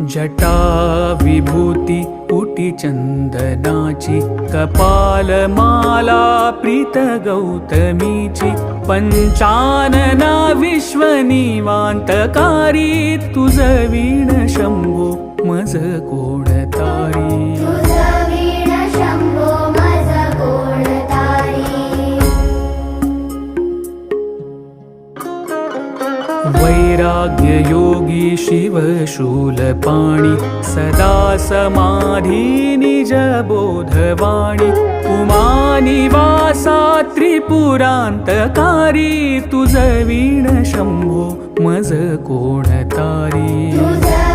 जटा विभूती पुटी चंदनाची, कपालमाला प्रीत गौतमीची, पंचानना विश्वनिवांतकारी, तुझ वीण शंभो मज कोणतारी. वैराग्य योगी शिव शूलपाणी, सदा समाधी निज बोधवाणी, उमानिवासा त्रिपुरांतकारी, तुझ वीण शंभो मज कोणतारी.